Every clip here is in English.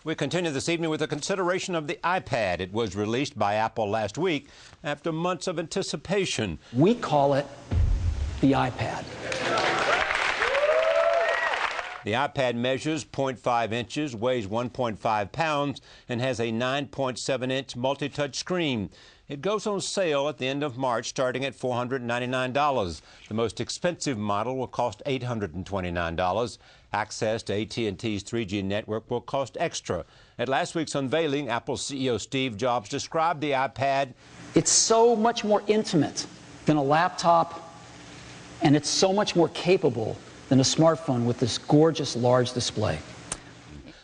We continue this evening with a consideration of the iPad. It was released by Apple last week after months of anticipation. We call it the iPad. The iPad measures 0.5 inches, weighs 1.5 pounds, and has a 9.7-inch multi-touch screen. It goes on sale at the end of March, starting at $499. The most expensive model will cost $829. Access to AT&T's 3G network will cost extra. At last week's unveiling, Apple CEO Steve Jobs described the iPad. It's so much more intimate than a laptop, and it's so much more capable than a smartphone with this gorgeous large display.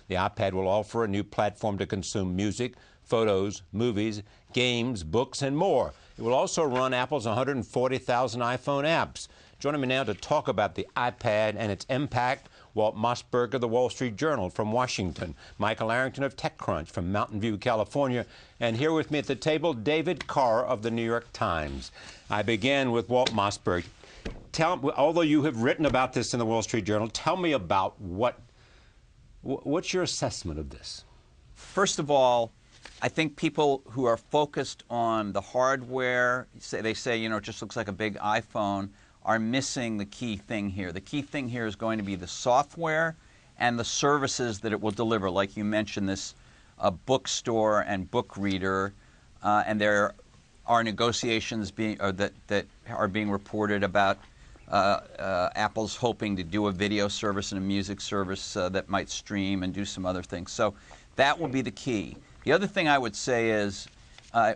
The iPad will offer a new platform to consume music, photos, movies, games, books, and more. It will also run Apple's 140,000 iPhone apps. Joining me now to talk about the iPad and its impact, Walt Mossberg of the Wall Street Journal from Washington, Michael Arrington of TechCrunch from Mountain View, California, and here with me at the table, David Carr of the New York Times. I begin with Walt Mossberg. Although you have written about this in the Wall Street Journal, tell me about what's your assessment of this? First of all, I think people who are focused on the hardware, they say, you know, it just looks like a big iPhone, are missing the key thing here. The key thing here is going to be the software and the services that it will deliver. Like you mentioned, this bookstore and book reader, and there are negotiations that are being reported about Apple's hoping to do a video service and a music service that might stream and do some other things. So that will be the key. The other thing I would say is,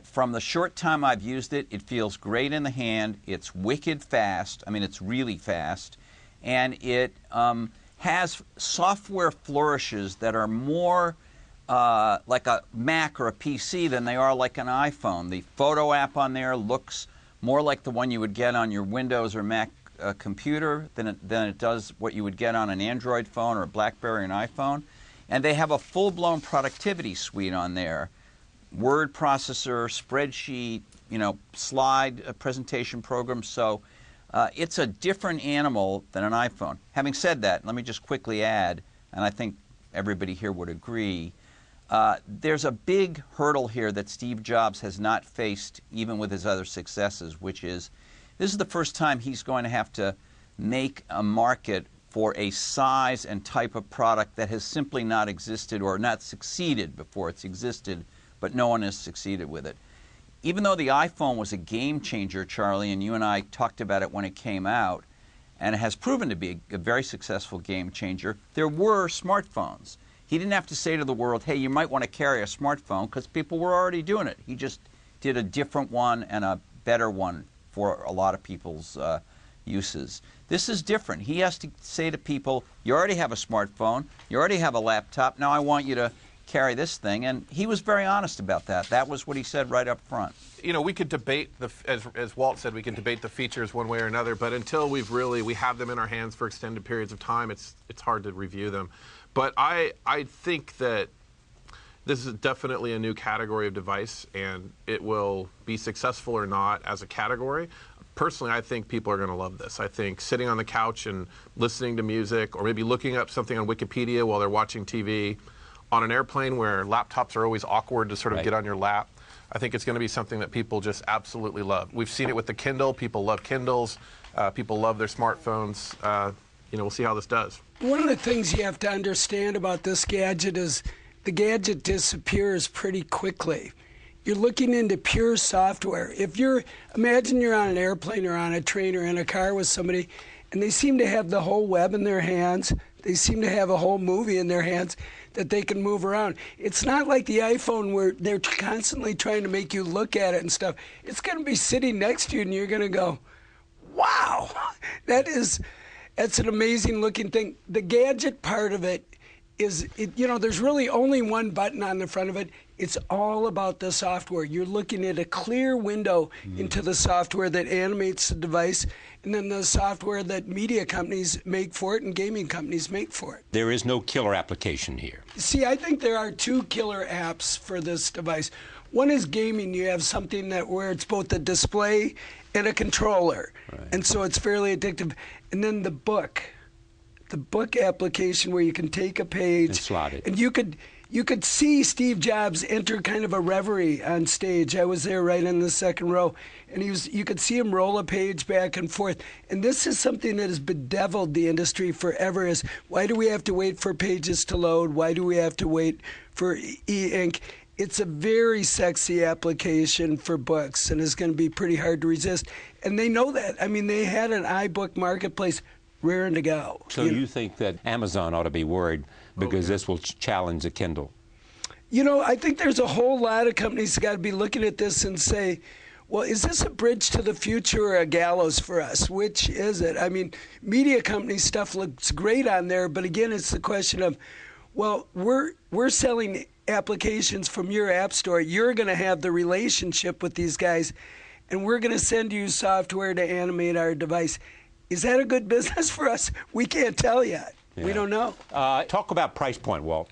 from the short time I've used it, it feels great in the hand. It's wicked fast. I mean, it's really fast. And it has software flourishes that are more like a Mac or a PC than they are like an iPhone. The photo app on there looks more like the one you would get on your Windows or Mac computer than it does what you would get on an Android phone or a BlackBerry and iPhone. And they have a full-blown productivity suite on there. Word processor, spreadsheet, you know, slide presentation program. So it's a different animal than an iPhone. Having said that, let me just quickly add, and I think everybody here would agree, there's a big hurdle here that Steve Jobs has not faced even with his other successes, which is this is the first time he's going to have to make a market for a size and type of product that has simply not existed or not succeeded before. It's existed, but no one has succeeded with it. Even though the iPhone was a game changer, Charlie, and you and I talked about it when it came out, and it has proven to be a very successful game changer, there were smartphones. He didn't have to say to the world, hey, you might want to carry a smartphone, because people were already doing it. He just did a different one and a better one for a lot of people's uses. This is different. He has to say to people, you already have a smartphone, you already have a laptop, now I want you to carry this thing. And he was very honest about that. That was what he said right up front. You know, we could debate, as Walt said, we can debate the features one way or another, but until we have them in our hands for extended periods of time, it's hard to review them. But I think that this is definitely a new category of device, and it will be successful or not as a category. Personally, I think people are going to love this. I think sitting on the couch and listening to music, or maybe looking up something on Wikipedia while they're watching TV, on an airplane where laptops are always awkward to sort of get on your lap, I think it's going to be something that people just absolutely love. We've seen it with the Kindle. People love Kindles. People love their smartphones. You know, we'll see how this does. One of the things you have to understand about this gadget is the gadget disappears pretty quickly. You're looking into pure software. Imagine you're on an airplane or on a train or in a car with somebody, and they seem to have the whole web in their hands. They seem to have a whole movie in their hands that they can move around. It's not like the iPhone where they're constantly trying to make you look at it and stuff. It's going to be sitting next to you, and you're going to go, wow, that's an amazing looking thing. The gadget part of it is, you know, there's really only one button on the front of it. It's all about the software. You're looking at a clear window into the software that animates the device, and then the software that media companies make for it and gaming companies make for it. There is no killer application here. See, I think there are two killer apps for this device. One is gaming. You have something where it's both a display and a controller, and so it's fairly addictive. And then the book application where you can take a page and slot it. And you could you could see Steve Jobs enter kind of a reverie on stage. I was there right in the second row, and you could see him roll a page back and forth. And this is something that has bedeviled the industry forever, is why do we have to wait for pages to load? Why do we have to wait for e-ink? It's a very sexy application for books, and it's going to be pretty hard to resist. And they know that. I mean, they had an iBook marketplace raring to go. So you think that Amazon ought to be worried because this will challenge the Kindle? You know, I think there's a whole lot of companies that got to be looking at this and say, well, is this a bridge to the future or a gallows for us? Which is it? I mean, media company stuff looks great on there, but again, it's the question of, well, we're selling applications from your app store. You're going to have the relationship with these guys, and we're going to send you software to animate our device. Is that a good business for us? We can't tell yet. Yeah. We don't know. Talk about price point, Walt.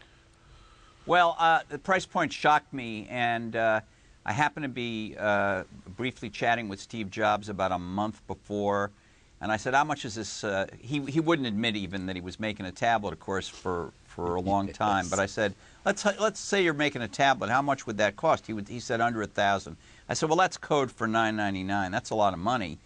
Well, the price point shocked me, and I happened to be briefly chatting with Steve Jobs about a month before, and I said, how much is this? He wouldn't admit even that he was making a tablet, of course, for a long time. But I said, let's say you're making a tablet. How much would that cost? He said under $1,000. I said, well, that's code for $9.99. That's a lot of money.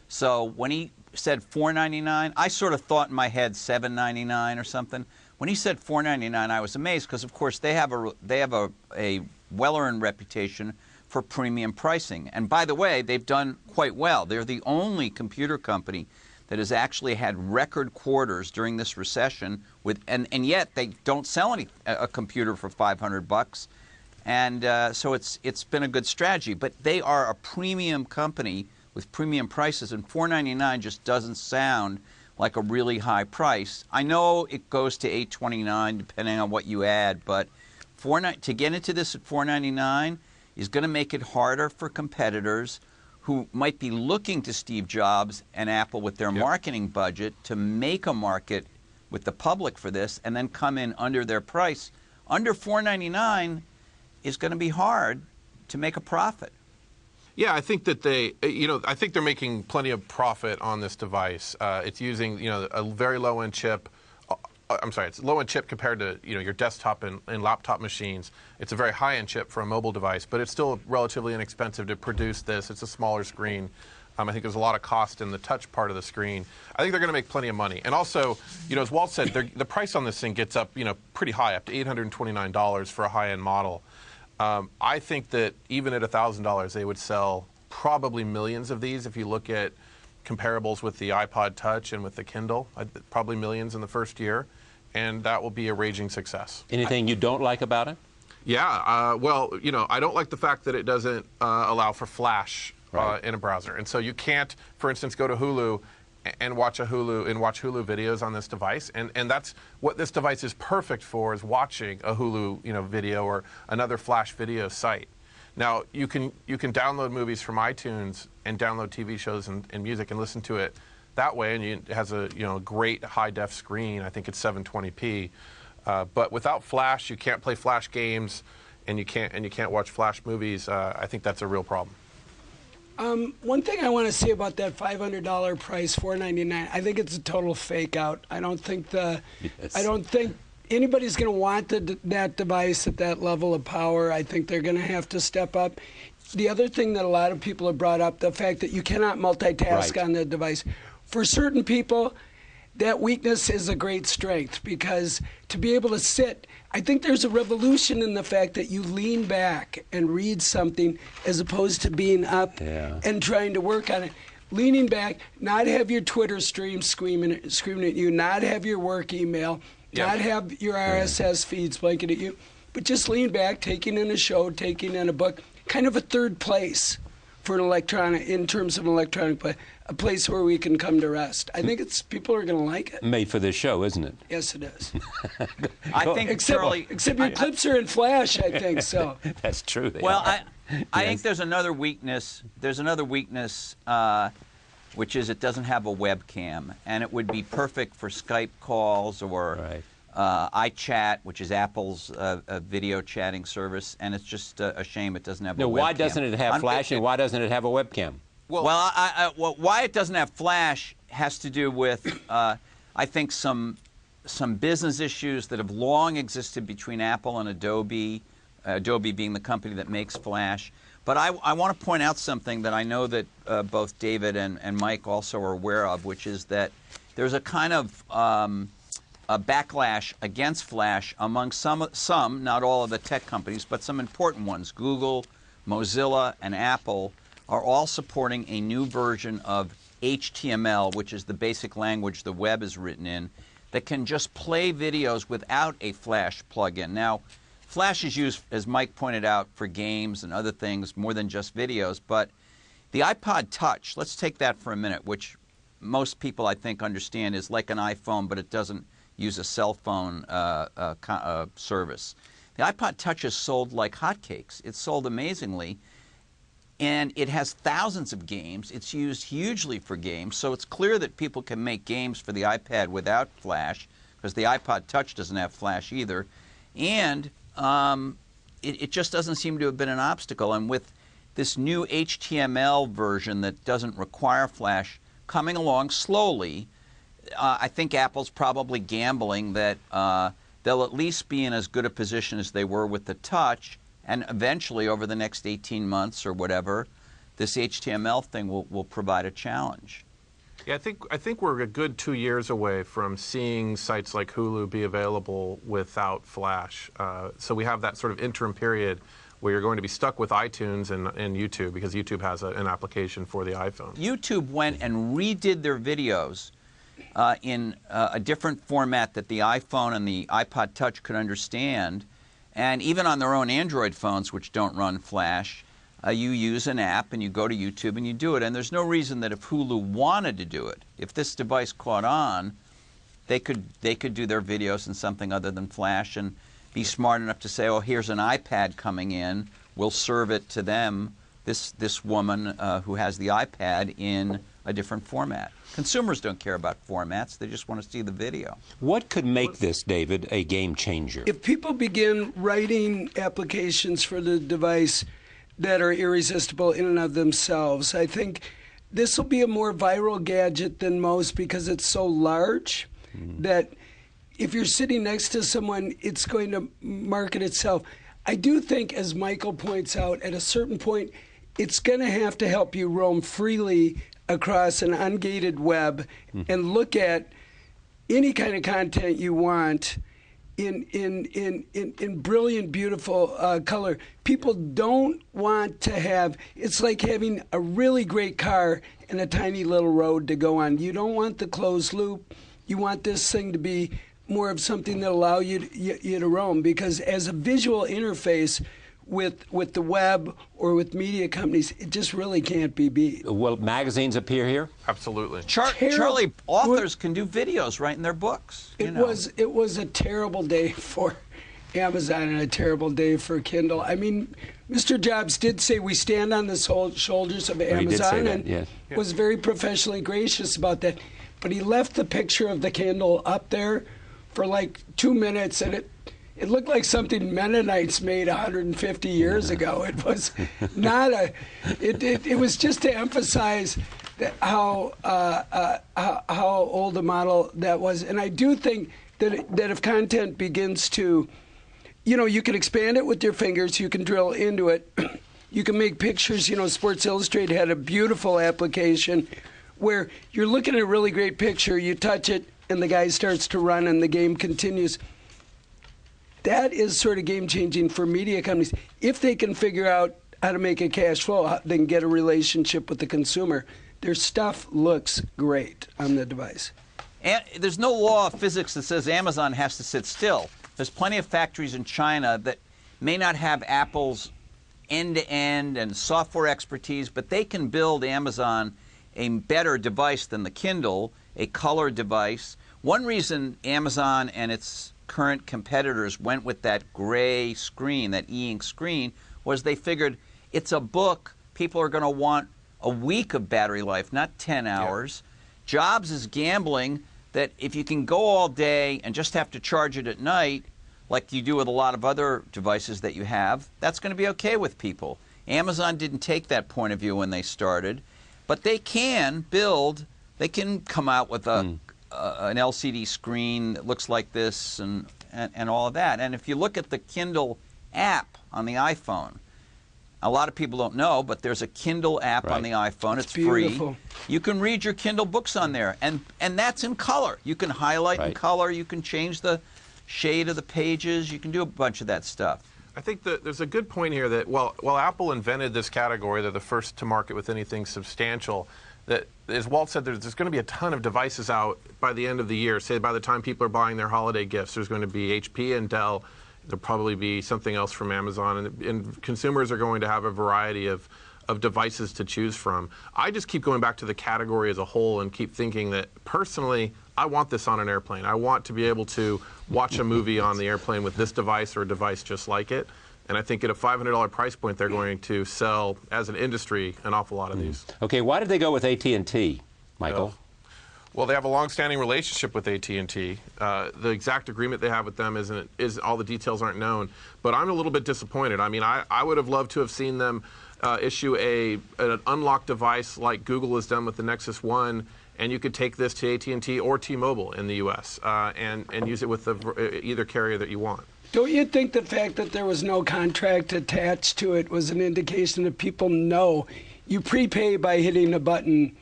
So when he said $4.99, I sort of thought in my head $7.99 or something. When he said $4.99, I was amazed because, of course, they have a well-earned reputation for premium pricing. And by the way, they've done quite well. They're the only computer company that has actually had record quarters during this recession, and yet they don't sell a computer for $500. And so it's been a good strategy. But they are a premium company with premium prices, and $4.99 just doesn't sound like a really high price. I know it goes to $8.29 depending on what you add, but to get into this at $4.99 is going to make it harder for competitors who might be looking to Steve Jobs and Apple with their marketing budget to make a market with the public for this and then come in under their price. Under $4.99 is going to be hard to make a profit. Yeah, I think that I think they're making plenty of profit on this device. It's using, a very low-end chip. I'm sorry, it's low-end chip compared to, your desktop and laptop machines. It's a very high-end chip for a mobile device, but it's still relatively inexpensive to produce this. It's a smaller screen. I think there's a lot of cost in the touch part of the screen. I think they're going to make plenty of money. And also, as Walt said, the price on this thing gets up, pretty high, up to $829 for a high-end model. I think that even at $1,000, they would sell probably millions of these. If you look at comparables with the iPod Touch and with the Kindle, probably millions in the first year, and that will be a raging success. Anything you don't like about it? Yeah, well, I don't like the fact that it doesn't allow for Flash in a browser, and so you can't, for instance, go to Hulu and watch Hulu videos on this device, and that's what this device is perfect for, is watching a Hulu video or another Flash video site. Now you can download movies from iTunes and download TV shows and music and listen to it that way, and it has a great high def screen. I think it's 720p, but without Flash, you can't play Flash games, and you can't watch Flash movies. I think that's a real problem. One thing I want to say about that $500 price, $499, I think it's a total fake out. I don't think anybody's going to want that device at that level of power. I think they're going to have to step up. The other thing that a lot of people have brought up, the fact that you cannot multitask on the device. For certain people, that weakness is a great strength, because to be able to sit, I think there's a revolution in the fact that you lean back and read something as opposed to being up and trying to work on it. Leaning back, not have your Twitter stream screaming at you, not have your work email, not have your RSS feeds blanket at you, but just lean back, taking in a show, taking in a book, kind of a third place for in terms of an electronic play, a place where we can come to rest. I think people are going to like it. Made for this show, isn't it? Yes, it is. I think except your clips are in Flash, I think so. That's true. I think there's another weakness. There's another weakness, which is it doesn't have a webcam, and it would be perfect for Skype calls or iChat, which is Apple's video chatting service, and it's just a shame it doesn't have a webcam. Why doesn't it have Flash, and why doesn't it have a webcam? Well, why it doesn't have Flash has to do with, I think, some some business issues that have long existed between Apple and Adobe, Adobe being the company that makes Flash. But I want to point out something that I know that both David and Mike also are aware of, which is that there's a kind of a backlash against Flash among some, not all of the tech companies, but some important ones. Google, Mozilla, and Apple are all supporting a new version of HTML, which is the basic language the web is written in, that can just play videos without a Flash plugin. Now, Flash is used, as Mike pointed out, for games and other things more than just videos, but the iPod Touch, let's take that for a minute, which most people I think understand is like an iPhone, but it doesn't use a cell phone service. The iPod Touch is sold like hotcakes. It's sold amazingly, and it has thousands of games. It's used hugely for games, so it's clear that people can make games for the iPad without Flash, because the iPod Touch doesn't have Flash either, and it just doesn't seem to have been an obstacle. And with this new HTML version that doesn't require Flash coming along slowly, I think Apple's probably gambling that they'll at least be in as good a position as they were with the Touch, and eventually, over the next 18 months or whatever, this HTML thing will provide a challenge. Yeah, I think we're a good 2 years away from seeing sites like Hulu be available without Flash. So we have that sort of interim period where you're going to be stuck with iTunes and YouTube, because YouTube has an application for the iPhone. YouTube went and redid their videos in a different format that the iPhone and the iPod Touch could understand. And even on their own Android phones, which don't run Flash, you use an app and you go to YouTube and you do it. And there's no reason that if Hulu wanted to do it, if this device caught on, they could do their videos in something other than Flash and be smart enough to say, oh, here's an iPad coming in, we'll serve it to them, this woman who has the iPad, in a different format. Consumers don't care about formats, they just want to see the video. What could make this, David, a game changer? If people begin writing applications for the device that are irresistible in and of themselves, I think this will be a more viral gadget than most, because it's so large that if you're sitting next to someone, it's going to market itself. I do think, as Michael points out, at a certain point, it's going to have to help you roam freely across an ungated web and look at any kind of content you want in brilliant, beautiful color. People don't want to have, it's like having a really great car and a tiny little road to go on. You don't want the closed loop. You want this thing to be more of something that allow you to roam, because as a visual interface with the web or with media companies, it just really can't be beat. Will magazines appear here? Absolutely. Charlie, authors can do videos right in their books. It was a terrible day for Amazon and a terrible day for Kindle. I mean, Mr. Jobs did say we stand on the shoulders of Amazon, he did say that, and yes. was very professionally gracious about that. But he left the picture of the Kindle up there for like 2 minutes, and it looked like something Mennonites made 150 years ago. It was not it was just to emphasize how old a model that was. And I do think that if content begins to, you can expand it with your fingers, you can drill into it, you can make pictures. Sports Illustrated had a beautiful application where you're looking at a really great picture, you touch it, and the guy starts to run and the game continues. That is sort of game-changing for media companies. If they can figure out how to make a cash flow, how they can get a relationship with the consumer, their stuff looks great on the device. And there's no law of physics that says Amazon has to sit still. There's plenty of factories in China that may not have Apple's end-to-end and software expertise, but they can build Amazon a better device than the Kindle, a color device. One reason Amazon and its current competitors went with that gray screen, that e-ink screen, was they figured it's a book. People are going to want a week of battery life, not 10 hours. Yeah. Jobs is gambling that if you can go all day and just have to charge it at night, like you do with a lot of other devices that you have, that's going to be okay with people. Amazon didn't take that point of view when they started, but they can come out with a an LCD screen that looks like this and all of that. And if you look at the Kindle app on the iPhone, a lot of people don't know, but there's a Kindle app on the iPhone. It's beautiful. Free. You can read your Kindle books on there, and that's in color. You can highlight in color. You can change the shade of the pages. You can do a bunch of that stuff. I think that there's a good point here that while Apple invented this category, they're the first to market with anything substantial, that, as Walt said, there's going to be a ton of devices out by the end of the year. Say by the time people are buying their holiday gifts, there's going to be HP and Dell. There'll probably be something else from Amazon, and consumers are going to have a variety of devices to choose from. I just keep going back to the category as a whole and keep thinking that, personally, I want this on an airplane. I want to be able to watch a movie on the airplane with this device or a device just like it. And I think at a $500 price point, they're going to sell, as an industry, an awful lot of these. Okay, why did they go with AT&T, Michael? Well, they have a long-standing relationship with AT&T. The exact agreement they have with them is all the details aren't known. But I'm a little bit disappointed. I mean, I would have loved to have seen them issue an unlocked device like Google has done with the Nexus 1, and you could take this to AT&T or T-Mobile in the U.S. And use it with either carrier that you want. Don't you think the fact that there was no contract attached to it was an indication that people know you prepay by hitting a button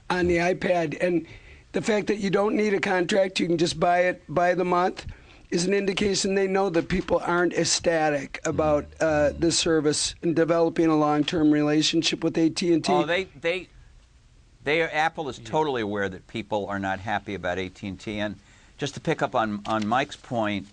on the iPad, and the fact that you don't need a contract, you can just buy it by the month, is an indication they know that people aren't ecstatic about the service and developing a long-term relationship with AT&T. Oh, Apple is totally aware that people are not happy about AT&T. And just to pick up on Mike's point,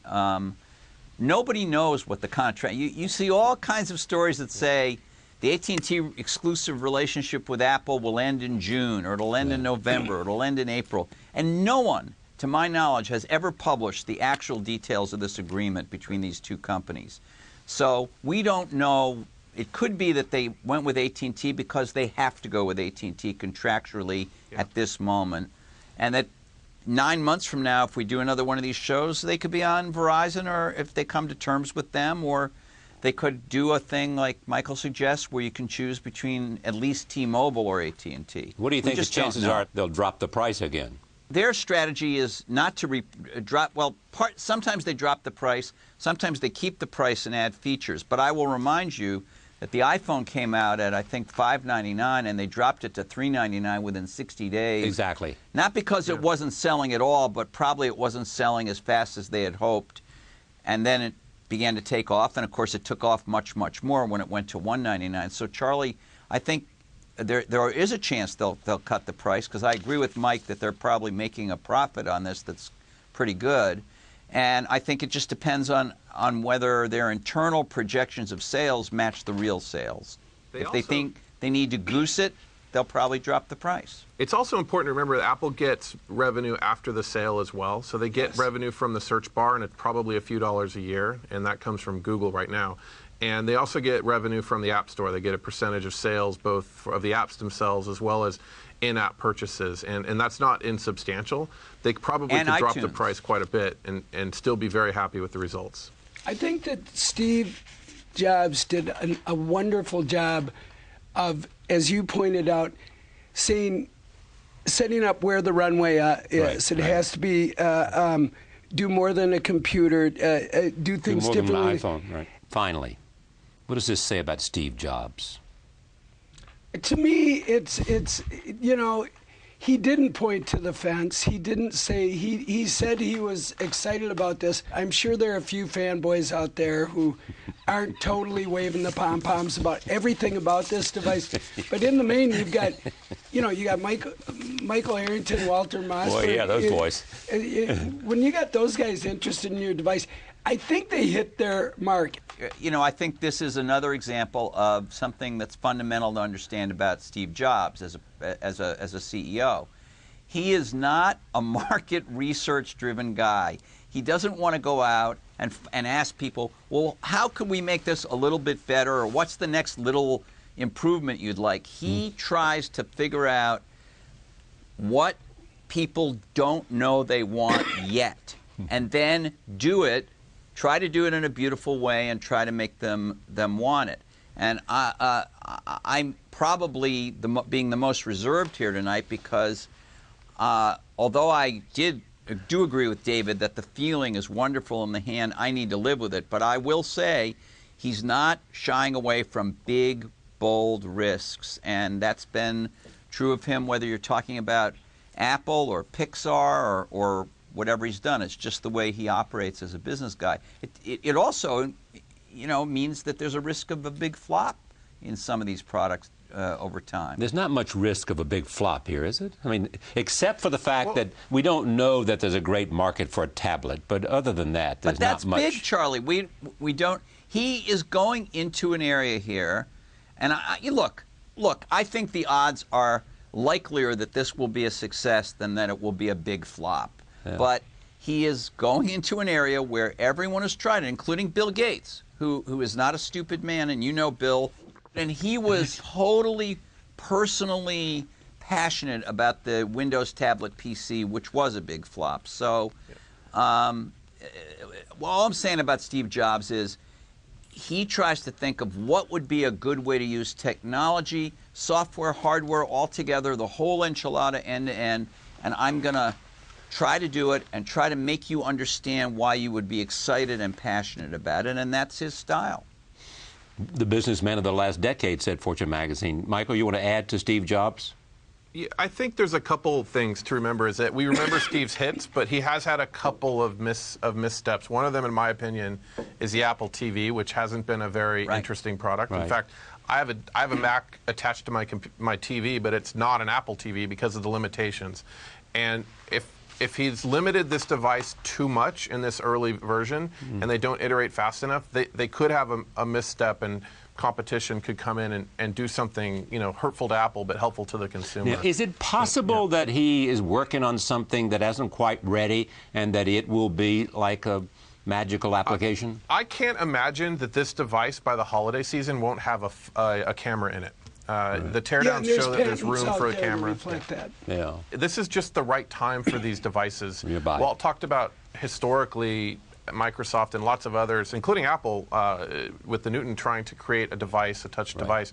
nobody knows what the contract. You see all kinds of stories that say the AT&T exclusive relationship with Apple will end in June, or it'll end in November, or it'll end in April. And no one, to my knowledge, has ever published the actual details of this agreement between these two companies. So we don't know. It could be that they went with AT&T because they have to go with AT&T contractually at this moment. And that 9 months from now, if we do another one of these shows, they could be on Verizon, or if they come to terms with them, or they could do a thing like Michael suggests where you can choose between at least T-Mobile or AT&T. What do you think the chances are they'll drop the price again? Their strategy is not to drop. Well, sometimes they drop the price. Sometimes they keep the price and add features. But I will remind you that the iPhone came out at, I think, $599, and they dropped it to $399 within 60 days. Exactly. Not because it wasn't selling at all, but probably it wasn't selling as fast as they had hoped. And then it began to take off, and of course it took off much, much more when it went to $199. So, Charlie, I think there is a chance they'll cut the price, because I agree with Mike that they're probably making a profit on this that's pretty good. And I think it just depends on whether their internal projections of sales match the real sales. If they think they need to goose it, they'll probably drop the price. It's also important to remember that Apple gets revenue after the sale as well. So they get revenue from the search bar, and it's probably a few dollars a year, and that comes from Google right now. And they also get revenue from the App Store. They get a percentage of sales, both of the apps themselves as well as in-app purchases. And that's not insubstantial. They probably could drop the price quite a bit and still be very happy with the results. I think that Steve Jobs did a wonderful job of, as you pointed out, setting up where the runway is. It has to be do more than a computer, do things more differently. Than an iPhone, right? Finally, what does this say about Steve Jobs? To me, it's you know, he didn't point to the fence. He didn't say, he said he was excited about this. I'm sure there are a few fanboys out there who aren't totally waving the pom-poms about everything about this device. But in the main, you've got, you got Michael Arrington, Walter Mossberg. Boy, yeah, those boys. When you got those guys interested in your device, I think they hit their mark. I think this is another example of something that's fundamental to understand about Steve Jobs as a CEO. He is not a market research-driven guy. He doesn't want to go out and ask people, well, how can we make this a little bit better, or what's the next little improvement you'd like? He tries to figure out what people don't know they want yet, and then try to do it in a beautiful way, and try to make them want it. And I'm probably being the most reserved here tonight, because although I do agree with David that the feeling is wonderful in the hand, I need to live with it. But I will say he's not shying away from big, bold risks, and that's been true of him whether you're talking about Apple or Pixar or whatever he's done. It's just the way he operates as a business guy. It also, means that there's a risk of a big flop in some of these products over time. There's not much risk of a big flop here, is it? I mean, except for the fact that we don't know that there's a great market for a tablet. But other than that, there's not much. But that's big, Charlie. We don't. He is going into an area here, and look. I think the odds are likelier that this will be a success than that it will be a big flop. Yeah. But he is going into an area where everyone has tried it, including Bill Gates, who is not a stupid man, and you know Bill. And he was totally, personally passionate about the Windows tablet PC, which was a big flop. So, all I'm saying about Steve Jobs is he tries to think of what would be a good way to use technology, software, hardware, all together, the whole enchilada end to end, and I'm going to try to do it and try to make you understand why you would be excited and passionate about it, and that's his style. The businessman of the last decade, said Fortune magazine. Michael, you want to add to Steve Jobs? Yeah, I think there's a couple things to remember. Is that we remember Steve's hits, but he has had a couple of missteps. One of them, in my opinion, is the Apple TV, which hasn't been a very interesting product. Right. In fact, I have a Mac attached to my TV, but it's not an Apple TV because of the limitations. And if he's limited this device too much in this early version and they don't iterate fast enough, they could have a misstep, and competition could come in and do something, hurtful to Apple but helpful to the consumer. Yeah. Is it possible that he is working on something that isn't quite ready and that it will be like a magical application? I can't imagine that this device by the holiday season won't have a camera in it. The teardowns show that there's room for a camera. Yeah. This is just the right time for these devices. Walt talked about historically Microsoft and lots of others, including Apple, with the Newton trying to create a device, a touch device.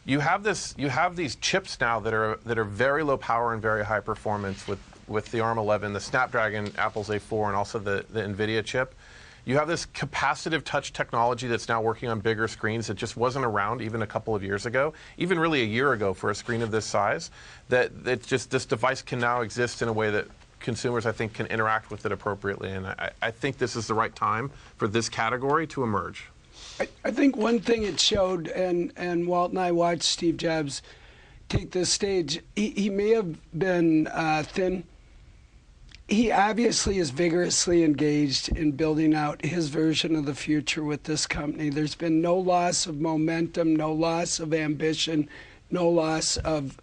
You have these chips now that are very low power and very high performance with the ARM11, the Snapdragon, Apple's A4, and also the NVIDIA chip. You have this capacitive touch technology that's now working on bigger screens that just wasn't around even a couple of years ago, even really a year ago for a screen of this size. This device can now exist in a way that consumers, I think, can interact with it appropriately. And I think this is the right time for this category to emerge. I think one thing it showed, and Walt and I watched Steve Jobs take this stage, he may have been thin. He obviously is vigorously engaged in building out his version of the future with this company. There's been no loss of momentum, no loss of ambition, no loss of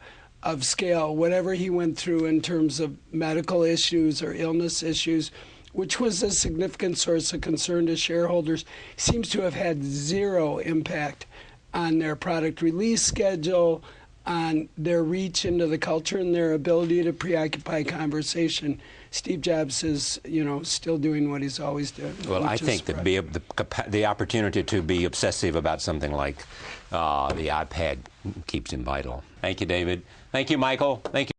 scale. Whatever he went through in terms of medical issues or illness issues, which was a significant source of concern to shareholders, seems to have had zero impact on their product release schedule, on their reach into the culture, and their ability to preoccupy conversation. Steve Jobs is, still doing what he's always done. Well, I think that the opportunity to be obsessive about something like the iPad keeps him vital. Thank you, David. Thank you, Michael. Thank you.